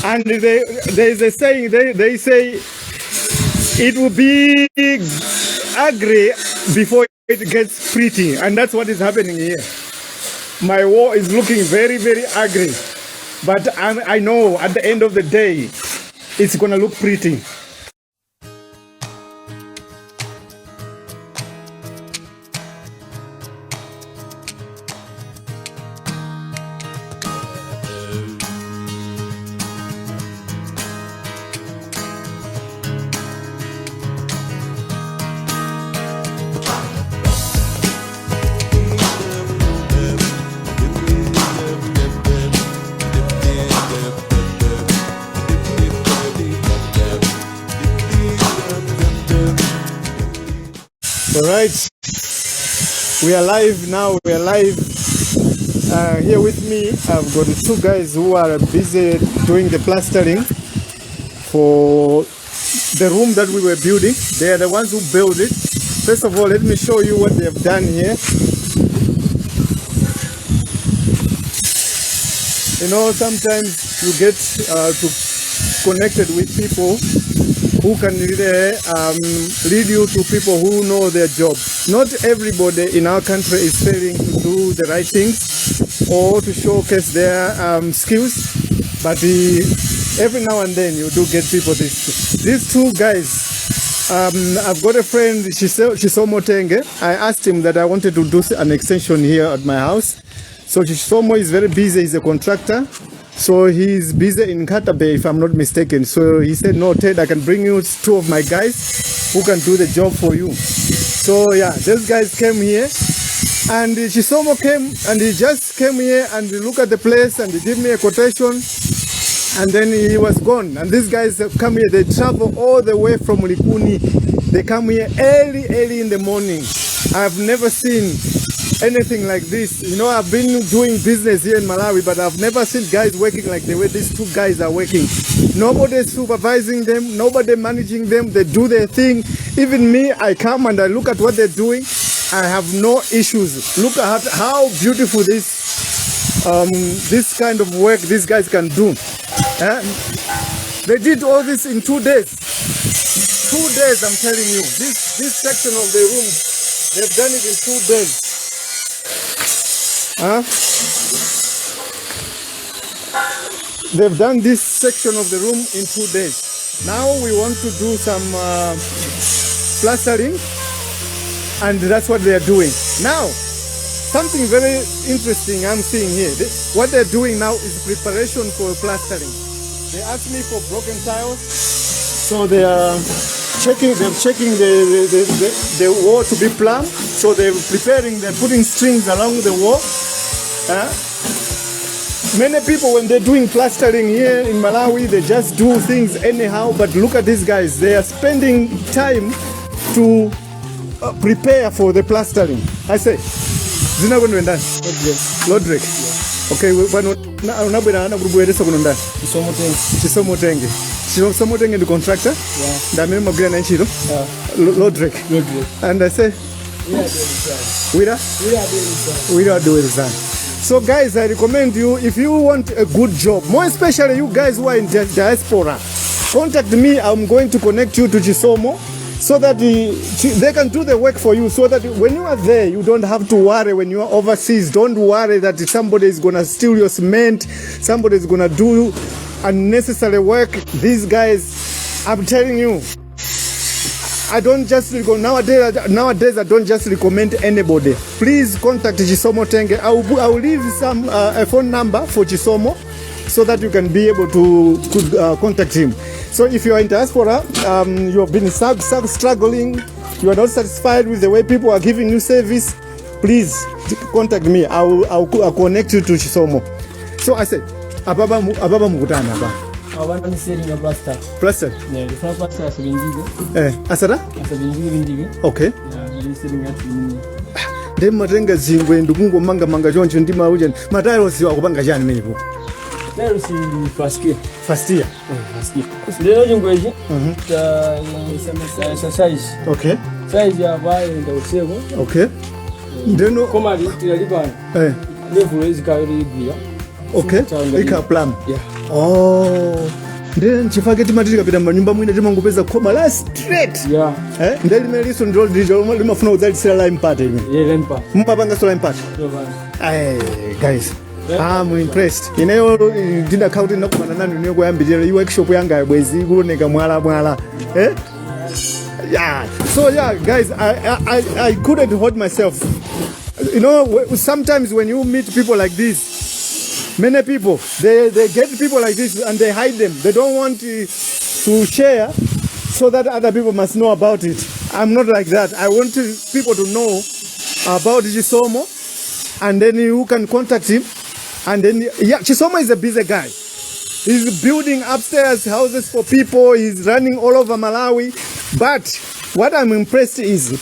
And there is a saying, they say it will be ugly before it gets pretty. And that's what is happening here. My wall is looking very, very ugly. But I know at the end of the day, it's going to look pretty. All right, we are live now. We are live. Here with me, I've got two guys who are busy doing the plastering for the room that we were building. They are the ones who built it. First of all, let me show you what they have done here. You know, sometimes you get connected with people who can really lead you to people who know their job. Not everybody in our country is failing to do the right things or to showcase their skills, but every now and then you do get people these two guys. I've got a friend, Chisomo Tenge. I asked him that I wanted to do an extension here at my house. So Chisomo is very busy, he's a contractor. So he's busy in Kata Bay, if I'm not mistaken. So he said, no, Ted, I can bring you two of my guys who can do the job for you. So yeah, those guys came here. And Chisomo came, and he just came here and looked at the place and he gave me a quotation. And then he was gone. And these guys have come here, they travel all the way from Likuni. They come here early in the morning. I've never seen anything like this. You know, I've been doing business here in Malawi, but I've never seen guys working like the way these two guys are working. Nobody supervising them, nobody managing them. They do their thing. Even me, I come and I look at what they're doing. I have no issues. Look at how beautiful this kind of work these guys can do. They did all this in 2 days. 2 days, I'm telling you. This section of the room, they've done it in 2 days. They've done this section of the room in 2 days. Now we want to do some plastering, and that's what they are doing. Now, something very interesting I'm seeing here. What they're doing now is preparation for plastering. They asked me for broken tiles, so they are checking the wall to be plumb. So they're putting strings along the wall. Many people, when they're doing plastering here in Malawi, they just do things anyhow. But look at these guys. They are spending time to prepare for the plastering. I say, Zina going to end Lodrick. Okay, Chisomo Tenge, the contractor. Lodrick. And I say, we are doing that. So guys, I recommend you, if you want a good job, more especially you guys who are in diaspora, contact me. I'm going to connect you to Chisomo so that they can do the work for you, so that when you are there, you don't have to worry. When you are overseas, don't worry that somebody is going to steal your cement, somebody is going to do unnecessary work. These guys, I'm telling you, I don't just nowadays I don't just recommend anybody. Please contact Chisomo Tenge. I will leave some a phone number for Chisomo so that you can be able to contact him. So if you are in diaspora, you have been struggling, you are not satisfied with the way people are giving you service, please contact me. I'll connect you to Chisomo. So I said, ababa mukutana aba. Abantu selling a plaster. Plaster? Yeah, the first plaster is bindige. Asada? Bindige. Okay. Yeah, selling at bindige. Dem marenga zingwe ndukungo manga jonjo ndima uje matayo si wakubanga jani menipo. Tayo si first year. First year. First year. Leo jingweji. Size. Okay. Size ya bayo nda usego. Okay. Ndeno koma tilibana. Level is ka ri bia. Okay. Ika plan. Yeah. Oh. Then chifake timati tikapita manyumba mwina timangopeza khoma la straight. Yeah. Ndeli meliso ndilo limafuna kudzalisira lime part ime. Yeah, lime part. Mpapanga so lime part. Guys. I'm impressed. Ineyo ndinakauti nakumana nanu niyo kuyambirira i workshop yanga bwezi kuloneka mwala. Yeah. So yeah, guys, I couldn't hold myself. You know, sometimes when you meet people like this, many people, they get people like this and they hide them. They don't want to share so that other people must know about it. I'm not like that. I want people to know about Chisomo, and then you can contact him. And then, yeah, Chisomo is a busy guy. He's building upstairs houses for people. He's running all over Malawi. But what I'm impressed is,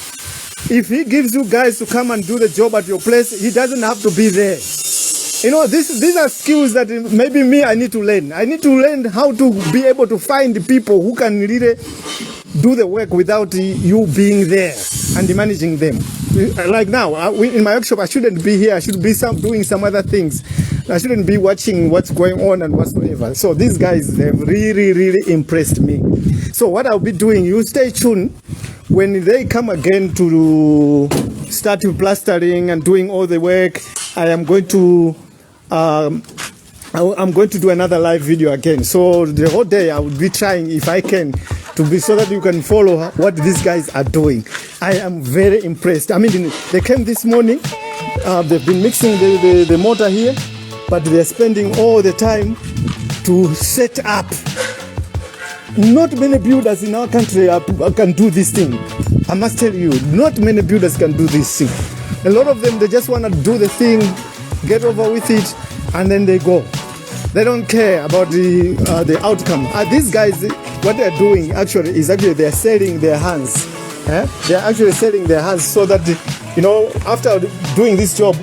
if he gives you guys to come and do the job at your place, he doesn't have to be there. You know, these are skills that maybe I need to learn. I need to learn how to be able to find people who can really do the work without you being there and managing them. Like now, in my workshop, I shouldn't be here. I should be doing some other things. I shouldn't be watching what's going on and whatsoever. So these guys, they've really impressed me. So what I'll be doing, you stay tuned. When they come again to start plastering and doing all the work, I am going to I'm going to do another live video again. So the whole day I will be trying, if I can, to be so that you can follow what these guys are doing. I am very impressed. I mean, they came this morning. They've been mixing the mortar here, but they're spending all the time to set up. Not many builders in our country can do this thing. I must tell you, not many builders can do this thing. A lot of them, they just want to do the thing, get over with it, and then they go. They don't care about the outcome. These guys, what they're doing actually is they're selling their hands. They're actually selling their hands so that, you know, after doing this job,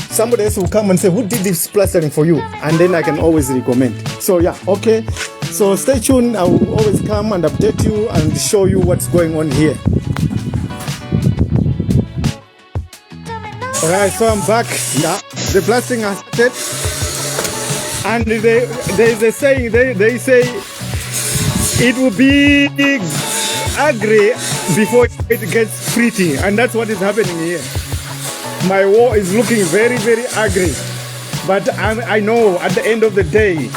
somebody else will come and say, who did this plastering for you? And then I can always recommend. So yeah, okay. So stay tuned. I will always come and update you and show you what's going on here. Alright, so I'm back. Yeah, the plastering has started. And there is a saying, they say it will be ugly before it gets pretty. And that's what is happening here. My wall is looking very ugly. But I know at the end of the day,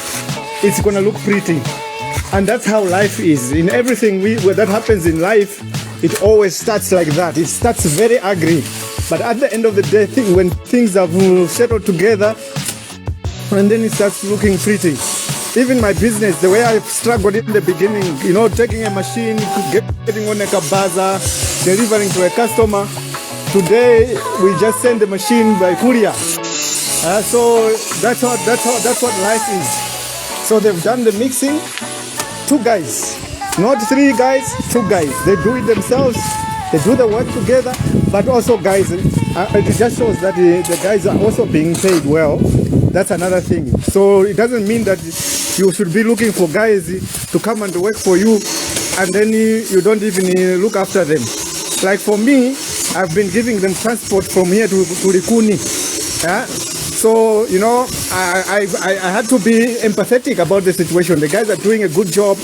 it's gonna look pretty. And that's how life is. In everything that happens in life, it always starts like that. It starts very ugly. But at the end of the day, when things have settled together, and then it starts looking pretty. Even my business, the way I struggled in the beginning, you know, taking a machine, getting on a bazaar, delivering to a customer. Today, we just send the machine by courier. So that's what life is. So they've done the mixing. 2 guys, not 3 guys, 2 guys. They do it themselves. They do the work together. But also, guys, it just shows that the guys are also being paid well. That's another thing. So it doesn't mean that you should be looking for guys to come and work for you, and then you don't even look after them. Like for me, I've been giving them transport from here to Rikuni. So, you know, I had to be empathetic about the situation. The guys are doing a good job.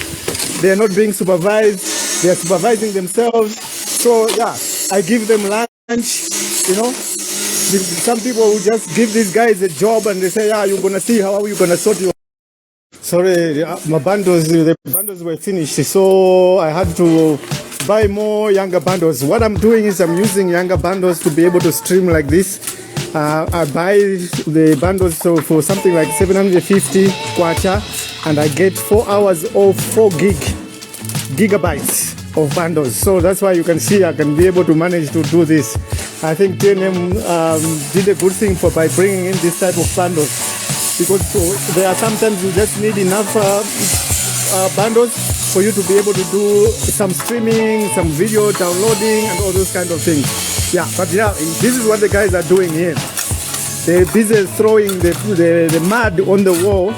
They are not being supervised. They are supervising themselves. So, yeah, I give them lunch, you know. Some people will just give these guys a job and they say, yeah, you're going to see how you're going to sort your... Sorry, my bundles, the bundles were finished. So I had to buy more younger bundles. What I'm doing is I'm using younger bundles to be able to stream like this. I buy the bundles for something like 750 kwacha, and I get 4 hours of 4 gigabytes of bundles. So that's why you can see I can be able to manage to do this. I think TNM did a good thing by bringing in this type of bundles, because there are sometimes you just need enough bundles for you to be able to do some streaming, some video downloading, and all those kind of things. Yeah, but yeah, this is what the guys are doing here. They're busy throwing the mud on the wall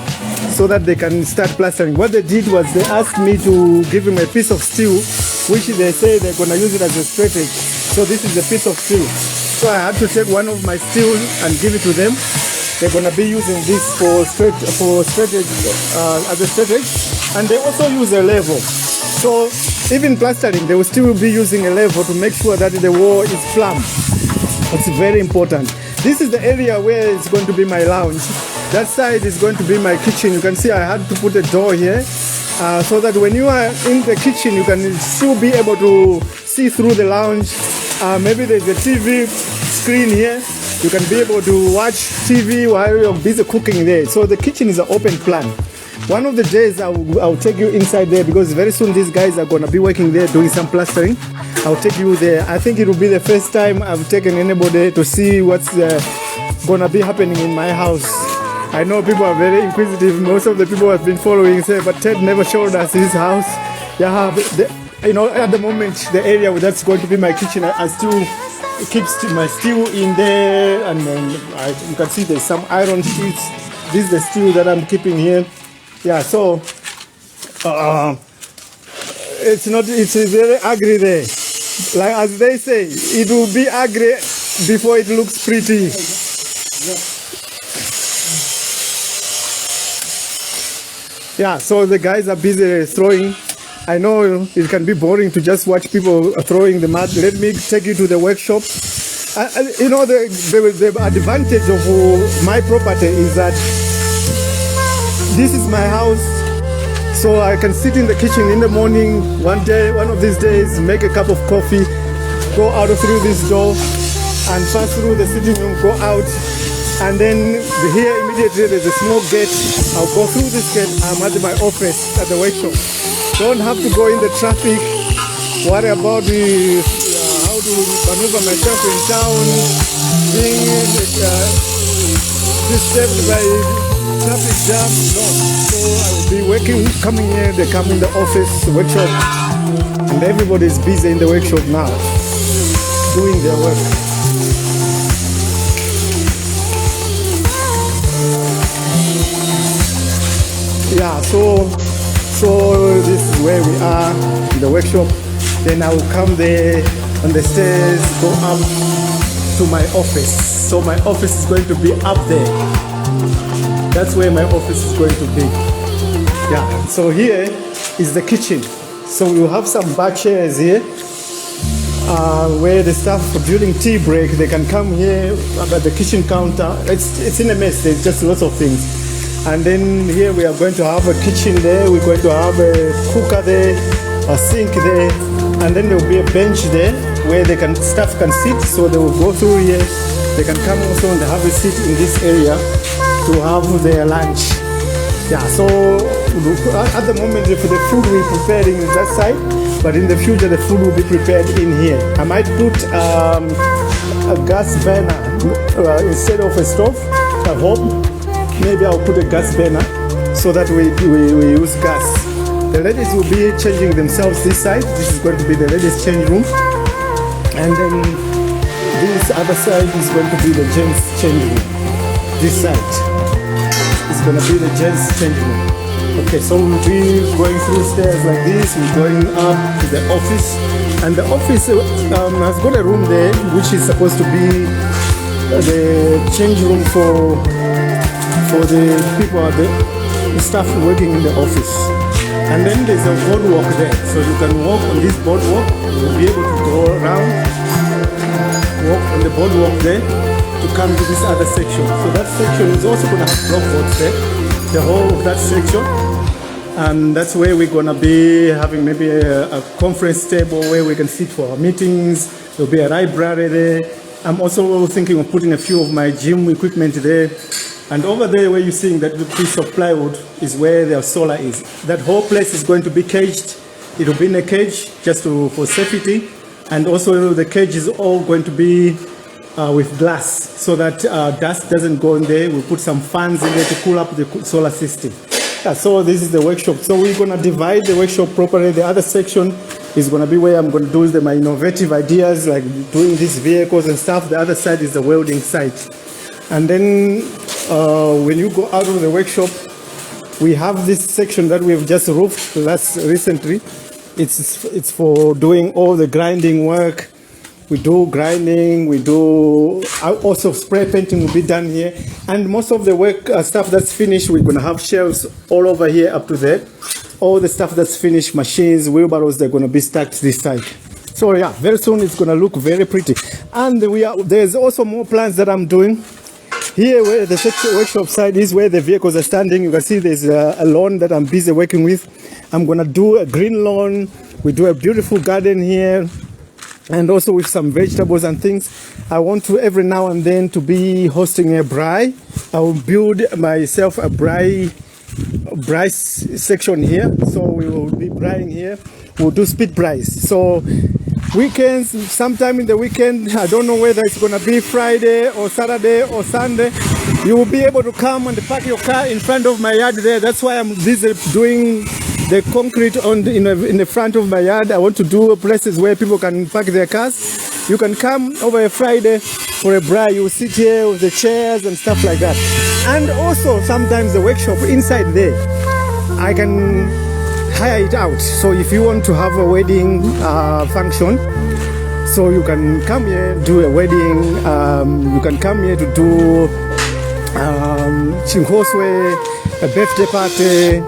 so that they can start plastering. What they did was they asked me to give them a piece of steel, which they say they're going to use it as a strategy. So this is a piece of steel. So I had to take one of my steel and give it to them. They're gonna be using this for strategy as a strategy, and they also use a level. So even plastering, they will still be using a level to make sure that the wall is plumb. It's very important. This is the area where it's going to be my lounge. That side is going to be my kitchen. You can see I had to put a door here so that when you are in the kitchen, you can still be able to see through the lounge. Maybe there's a TV screen here. You can be able to watch TV while you're busy cooking there. So the kitchen is an open plan. One of the days I'll take you inside there, because very soon these guys are gonna be working there doing some plastering. I'll take you there. I think it will be the first time I've taken anybody to see what's gonna be happening in my house. I know people are very inquisitive. Most of the people have been following say, but Ted never showed us his house. Yeah, at the moment, the area that's going to be my kitchen, I still keep my steel in there, and you can see there's some iron sheets. This is the steel that I'm keeping here. Yeah, so it's very ugly there. Like as they say, it will be ugly before it looks pretty. Yeah, so the guys are busy throwing. I know it can be boring to just watch people throwing the mud. Let me take you to the workshop. The advantage of my property is that this is my house, so I can sit in the kitchen in the morning, one of these days, make a cup of coffee, go out through this door and pass through the sitting room, go out, and then here immediately there's a small gate. I'll go through this gate. I'm at my office at the workshop. Don't have to go in the traffic, worry about how to maneuver myself in town, being disturbed by traffic jam. No. So I will be working, coming here, they come in the office, workshop, and everybody is busy in the workshop now, doing their work. Yeah, so this is where we are in the workshop. Then I will come there on the stairs, go up to my office. So my office is going to be up there. That's where my office is going to be. Yeah, so here is the kitchen. So we'll have some bar chairs here where the staff during tea break, they can come here at the kitchen counter. It's in a mess, there's just lots of things. And then here we are going to have a kitchen there, we're going to have a cooker there, a sink there, and then there will be a bench there where staff can sit, so they will go through here. They can come also and have a seat in this area to have their lunch. Yeah, so at the moment the food we're preparing is that side, but in the future the food will be prepared in here. I might put a gas burner instead of a stove. I hope. Maybe I'll put a gas burner so that we use gas. The ladies will be changing themselves this side. This is going to be the ladies' change room. And then this other side is going to be the gents' change room. This side is going to be the gents' change room. Okay, so we'll be going through stairs like this. We're going up to the office. And the office has got a room there which is supposed to be the change room for the people, the staff working in the office. And then there's a boardwalk there, so you can walk on this boardwalk. You'll be able to go around, walk on the boardwalk there to come to this other section. So that section is also going to have blockboards there, the whole of that section. And that's where we're going to be having maybe a conference table where we can sit for our meetings. There'll be a library there. I'm also thinking of putting a few of my gym equipment there. And over there where you're seeing that piece of plywood is where their solar is. That whole place is going to be caged. It will be in a cage just for safety. And also the cage is all going to be with glass so that dust doesn't go in there. We'll put some fans in there to cool up the solar system. Yeah, so this is the workshop. So we're going to divide the workshop properly. The other section is going to be where I'm going to do my innovative ideas, like doing these vehicles and stuff. The other side is the welding site. And then when you go out of the workshop, we have this section that we've just roofed recently. It's for doing all the grinding work, We do grinding, we do also spray painting will be done here. And most of the work stuff that's finished, we're going to have shelves all over here up to there. All the stuff that's finished, machines, wheelbarrows, they're going to be stacked this side. So yeah, very soon it's going to look very pretty. And there's also more plans that I'm doing. Here where the workshop side is, where the vehicles are standing, you can see there's a lawn that I'm busy working with. I'm going to do a green lawn. We do a beautiful garden here, and also with some vegetables and things. I want to every now and then to be hosting a braai. I will build myself a braai section here. So we will be braaiing here. We'll do speed braais. So weekends, sometime in the weekend, I don't know whether it's going to be Friday or Saturday or Sunday, you will be able to come and park your car in front of my yard there. That's why I'm busy doing the concrete in the front of my yard. I want to do places where people can park their cars. You can come over a Friday for a braai. You sit here with the chairs and stuff like that. And also sometimes the workshop inside there, I can hire it out. So if you want to have a wedding function, so you can come here, do a wedding. You can come here to do Chinkoswe, a birthday party,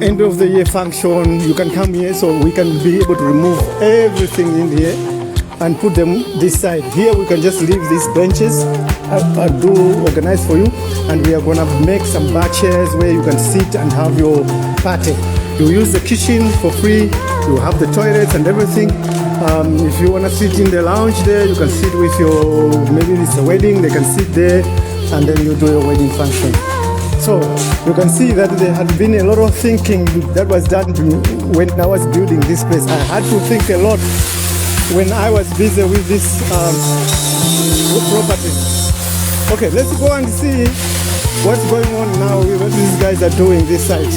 end of the year function. You can come here, so we can be able to remove everything in here and put them this side. Here we can just leave these benches. I'll do organize for you, and we are gonna make some bar chairs where you can sit and have your party. You use the kitchen for free. You have the toilets and everything. If you wanna sit in the lounge there, you can sit with your, maybe it's a wedding, they can sit there, and then you do your wedding function. So you can see that there had been a lot of thinking that was done when I was building this place. I had to think a lot when I was busy with this property. Okay, let's go and see what's going on now, what these guys are doing this side.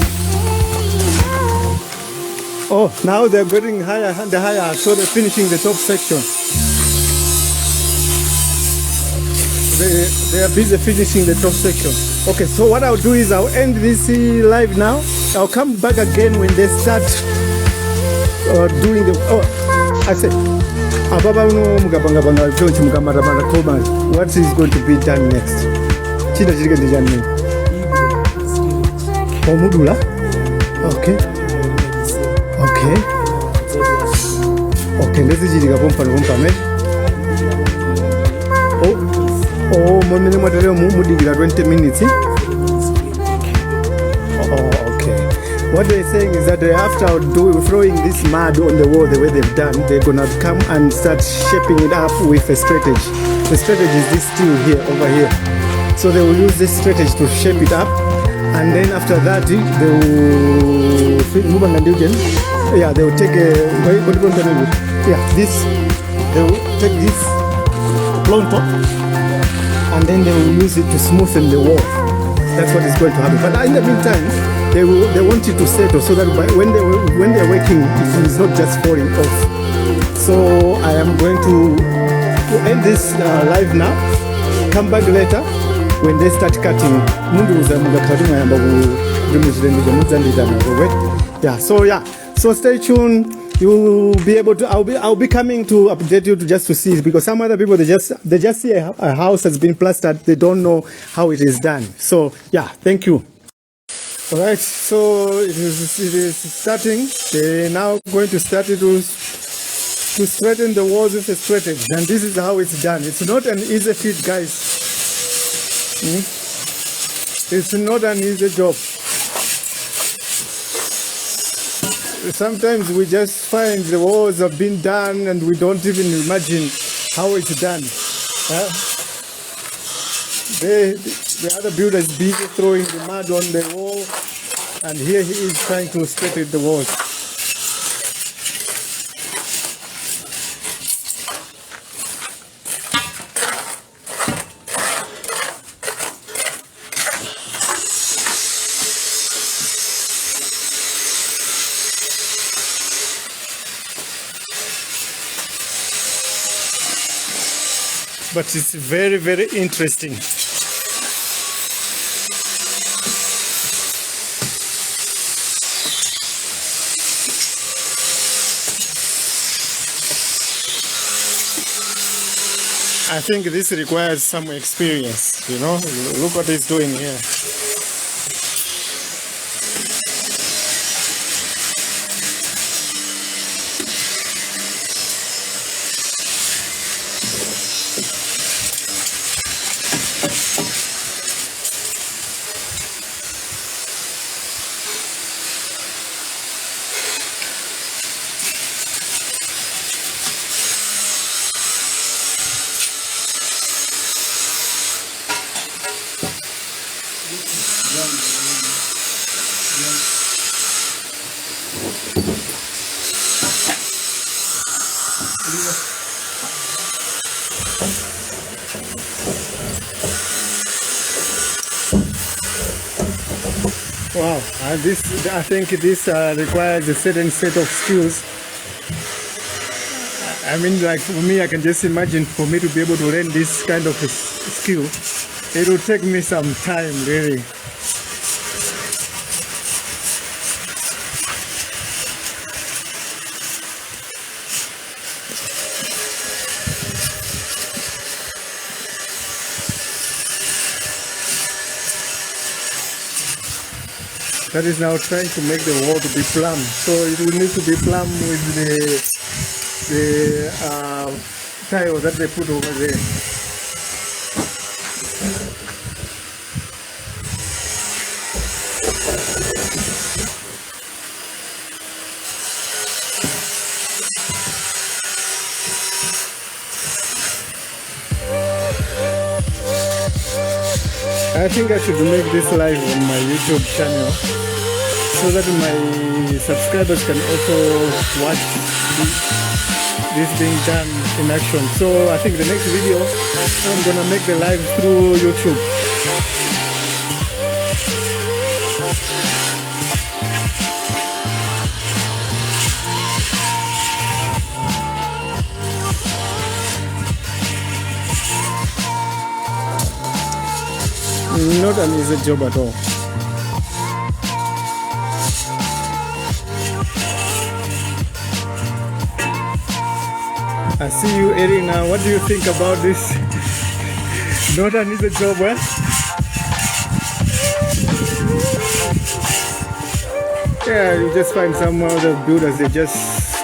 Oh, now they're getting higher and higher, so they're finishing the top section. They are busy finishing the top section. Okay, so what I'll do is I'll end this live now. I'll come back again when they start doing the... Oh, I said, what is going to be done next? Okay. Okay. Okay, let's see the bumper. Oh, 20 minutes. Oh, okay. What they're saying is that after throwing this mud on the wall the way they've done, they're gonna come and start shaping it up with a straight edge. The straight edge is this steel here, over here. So they will use this straight edge to shape it up, and then after that they will they will take this. They will take this blown top, and then they will use it to smoothen the wall. That's what is going to happen. But in the meantime, they want it to settle so that when they're working, it is not just falling off. So I am going to end this live now. Come back later when they start cutting. So stay tuned. You will be able to. I'll be coming to update you just to see, because some other people they just see a house has been plastered. They don't know how it is done. So yeah, thank you. All right. So it is starting. They're now going to start it to straighten the walls with a straight edge, and this is how it's done. It's not an easy feat, guys. It's not an easy job. Sometimes we just find the walls have been done and we don't even imagine how it's done. The other builder is busy throwing the mud on the wall, and here he is trying to straighten the walls. But it's very, very interesting. I think this requires some experience, you know. Look what he's doing here. Wow, I think this requires a certain set of skills. I mean, like for me, I can just imagine for me to be able to learn this kind of a skill, it will take me some time, really. That is now trying to make the wall to be plumb. So it will need to be plumb with the tile that they put over there. I think I should make this live on my YouTube channel so that my subscribers can also watch this being done in action. So I think the next video I'm gonna make the live through YouTube. Not an easy job at all. I see you, Erina. What do you think about this? Not an easy job, eh? Yeah, you just find some other builders, they just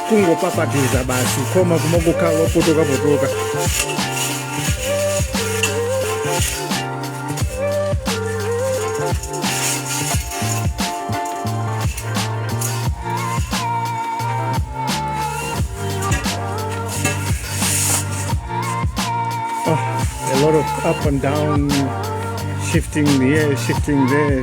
kungo papatiza basi koma kumogoka potoka. A lot of up and down, shifting here, shifting there.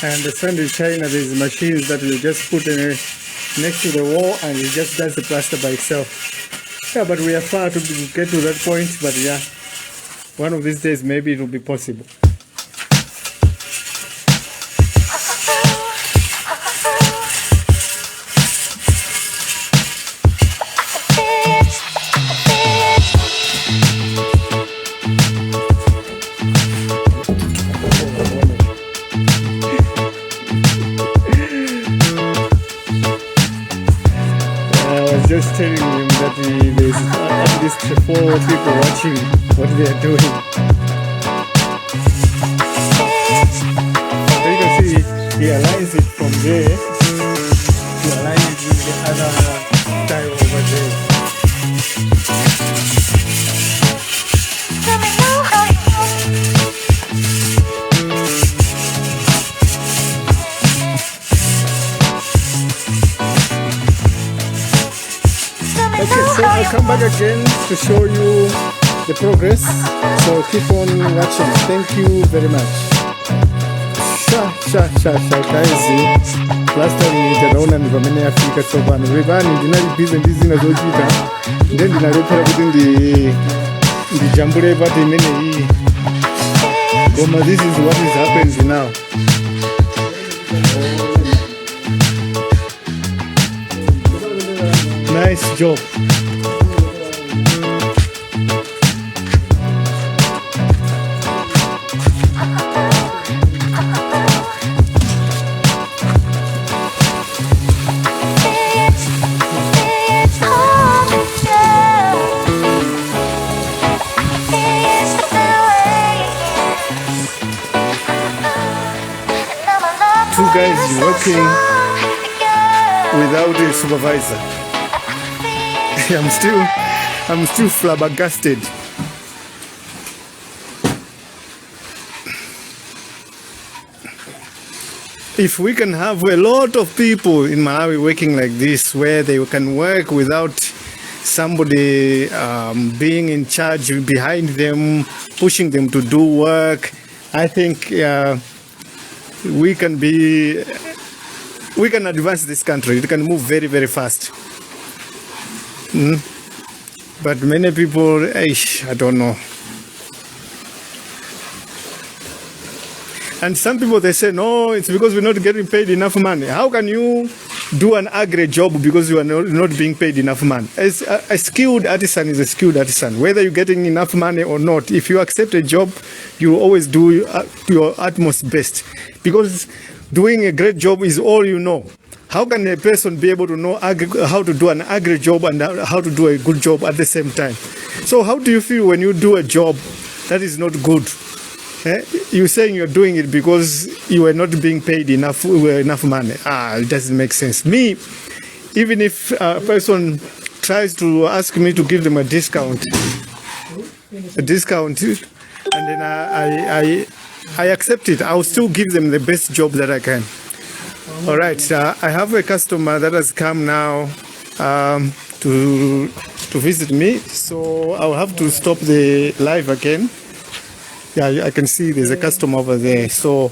I understand in China there's machines that you just put in next to the wall and it just does the plaster by itself. Yeah, but we are far to get to that point, but yeah, one of these days maybe it will be possible. Just telling him that there's at least 4 people watching what they are doing. So you can see he aligns it from there to align it with the other tile over there. Okay, so I'll come back again to show you the progress. So keep on watching. Thank you very much. Guys, plastering itaona ni pamene yafika tsopano. Revani ndinali busy ndi zina zochita. Then ndinalephera kuti ndijambule pati imene iyi koma this is what is happening now. Nice job. Two guys working without a supervisor. I'm still flabbergasted. If we can have a lot of people in Malawi working like this, where they can work without somebody being in charge behind them, pushing them to do work, I think we can advance this country. It can move very, very fast. But many people, I don't know. And some people, they say, no, it's because we're not getting paid enough money. How can you do an agri job because you are not being paid enough money? As a skilled artisan is a skilled artisan. Whether you're getting enough money or not, if you accept a job, you will always do your utmost best. Because doing a great job is all you know. How can a person be able to know how to do an agri job and how to do a good job at the same time? So how do you feel when you do a job that is not good? You're saying you're doing it because you are not being paid enough money. It doesn't make sense. Me, even if a person tries to ask me to give them a discount, and then I accept it. I'll still give them the best job that I can. All right. I have a customer that has come now to visit me, so I'll have to stop the live again. Yeah, I can see there's a customer over there. So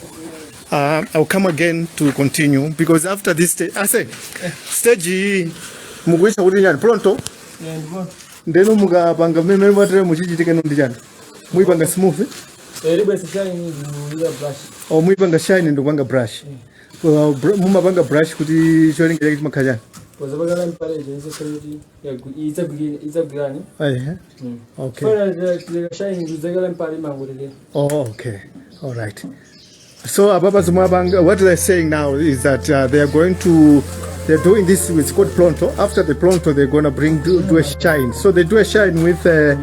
I'll come again to continue because after this stage, I say, stage mugwisha kuti njani pronto? Ndeno muga panga meme matre muchichitike ndijani. Muipanga smooth? Ribe shine ndo brush. Oh, muipanga shine ndo panga brush. Mumapanga brush kuti cholinga chake chimakhalani. Pozabagala mpale jense sayiti ya it's a grani. Okay. Oh, okay. All right. So what they're saying now is that they're doing this with called Plonto. After the Plonto, they're going to do a shine. So they do a shine with I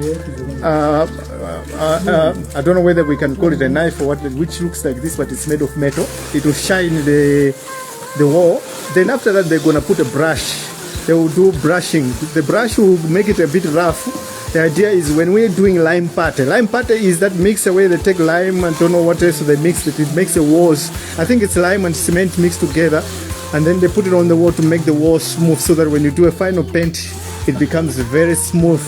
don't know whether we can call it a knife or what, which looks like this, but it's made of metal. It will shine the wall. Then after that, they're going to put a brush. They will do brushing. The brush will make it a bit rough. The idea is when we're doing lime pate is that mix away, they take lime and don't know what else, so they mix it. It makes the walls, I think it's lime and cement mixed together, and then they put it on the wall to make the wall smooth, so that when you do a final paint, it becomes very smooth,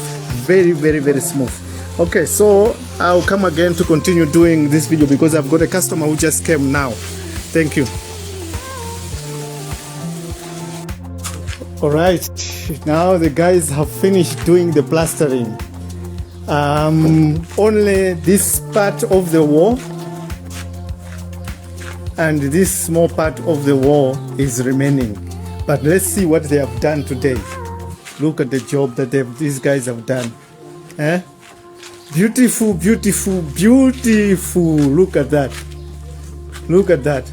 very, very, very smooth. Okay, so I'll come again to continue doing this video because I've got a customer who just came now. Thank you. All right, now the guys have finished doing the plastering. Only this part of the wall and this small part of the wall is remaining. But let's see what they have done today. Look at the job that these guys have done. Beautiful, beautiful, beautiful. Look at that. Look at that.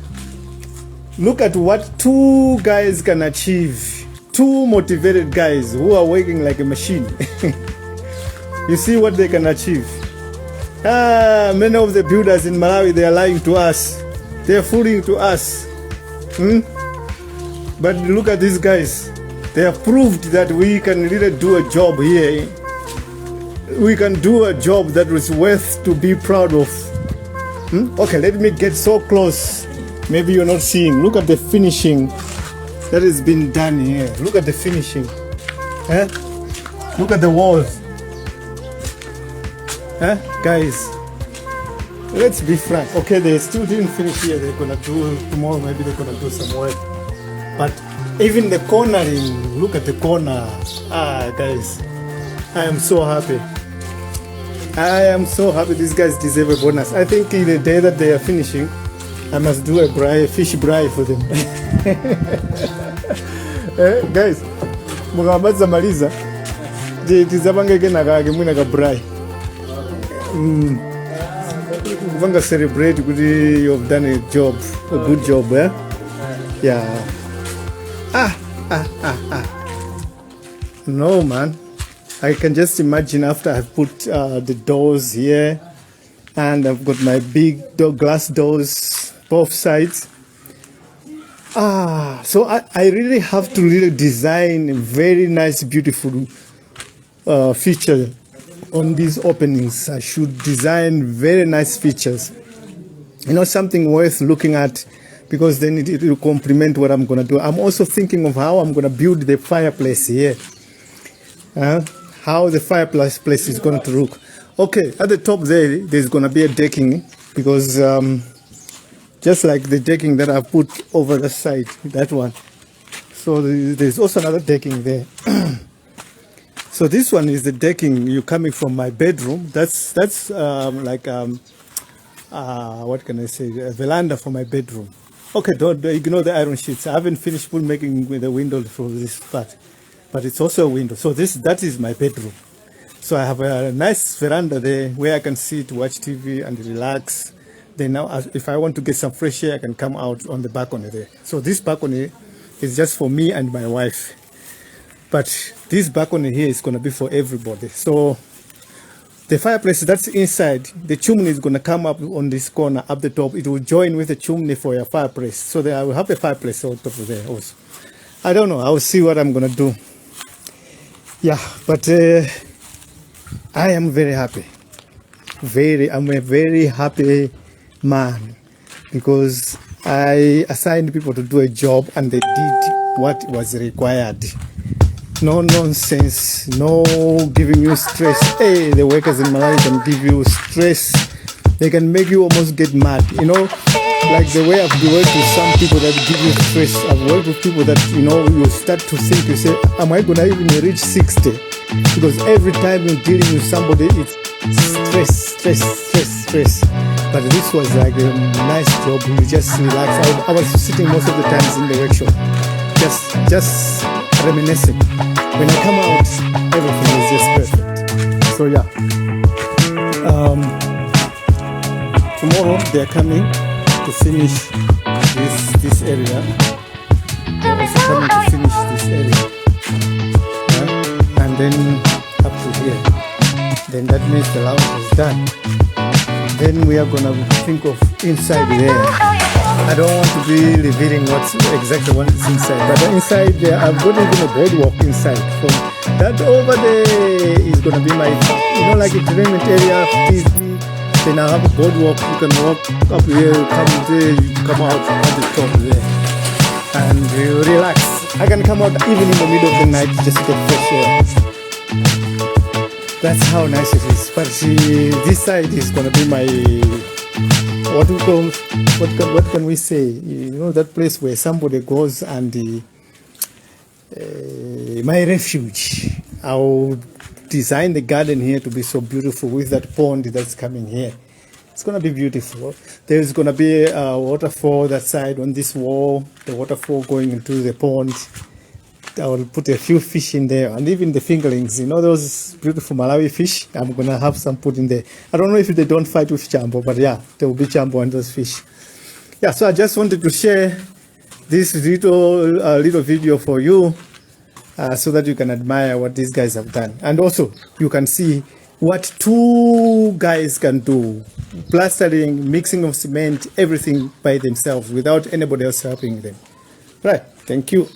Look at what two guys can achieve. Two motivated guys who are working like a machine. You see what they can achieve. Many of the builders in Malawi, they are lying to us. They are fooling to us. But look at these guys. They have proved that we can really do a job here. We can do a job that is worth to be proud of. Okay, let me get so close. Maybe you're not seeing. Look at the finishing that has been done here. Look at the finishing. Look at the walls. Guys, let's be frank. Okay, they still didn't finish here. They're gonna do tomorrow. Maybe they're gonna do some work. But even the cornering, look at the corner. Guys, I am so happy. I am so happy these guys deserve a bonus. I think in the day that they are finishing, I must do a fish braai for them. Guys, mukamaza maliza tizabangeke nakake mwina ka braai. Vanga celebrate kuti you've done a good job, yeah. No, man. I can just imagine after I've put the doors here and I've got my big glass doors both sides. So I really have to really design a very nice, beautiful feature on these openings. I should design very nice features. You know, something worth looking at, because then it will complement what I'm going to do. I'm also thinking of how I'm going to build the fireplace here. How the fireplace is going to look. Okay, at the top there's going to be a decking, because just like the decking that I put over the side, that one. So there's also another decking there. So this one is the decking. You're coming from my bedroom. That's like what can I say? A veranda for my bedroom. Okay, don't ignore the iron sheets. I haven't finished making the window for this part, but it's also a window. So that is my bedroom. So I have a nice veranda there where I can sit, watch TV and relax. Then now, if I want to get some fresh air, I can come out on the balcony there. So this balcony is just for me and my wife. But this balcony here is going to be for everybody. So the fireplace that's inside, the chimney is going to come up on this corner up the top. It will join with the chimney for your fireplace. So I will have a fireplace on top of there also. I don't know. I will see what I'm going to do. Yeah, but I am very happy. I'm a very happy man, because I assigned people to do a job and they did what was required. No nonsense, no giving you stress. Hey, the workers in Malawi can give you stress. They can make you almost get mad. You know, like the way I've worked with some people that give you stress. I've worked with people that, you know, you start to think, you say, am I gonna even reach 60? Because every time you're dealing with somebody, it's stress. But this was like a nice job. You just relax. I was sitting most of the times in the workshop, just reminiscing. When I come out, everything is just perfect. So yeah, tomorrow they're coming to finish this area. They're also coming to finish this area, and then up to here. Then that means the lounge is done. Then we are gonna think of inside there. I don't want to be revealing what's exactly what is inside, but inside there, I've got even a boardwalk inside. From that over there is gonna be my, you know, like entertainment area, TV. Then I have a boardwalk. You can walk up here, come there, you come out at the top there, and you relax. I can come out even in the middle of the night just to get fresh air. That's how nice it is. But this side is gonna be my, what can we say? You know, that place where somebody goes and my refuge. I'll design the garden here to be so beautiful with that pond that's coming here. It's gonna be beautiful. There's gonna be a waterfall that side on this wall. The waterfall going into the pond. I will put a few fish in there, and even the fingerlings, you know, those beautiful Malawi fish. I'm gonna have some put in there. I don't know if they don't fight with chambo, but yeah, there will be chambo and those fish. Yeah, so I just wanted to share this little video for you, so that you can admire what these guys have done, and also you can see what two guys can do: plastering, mixing of cement, everything by themselves without anybody else helping them. Right? Thank you.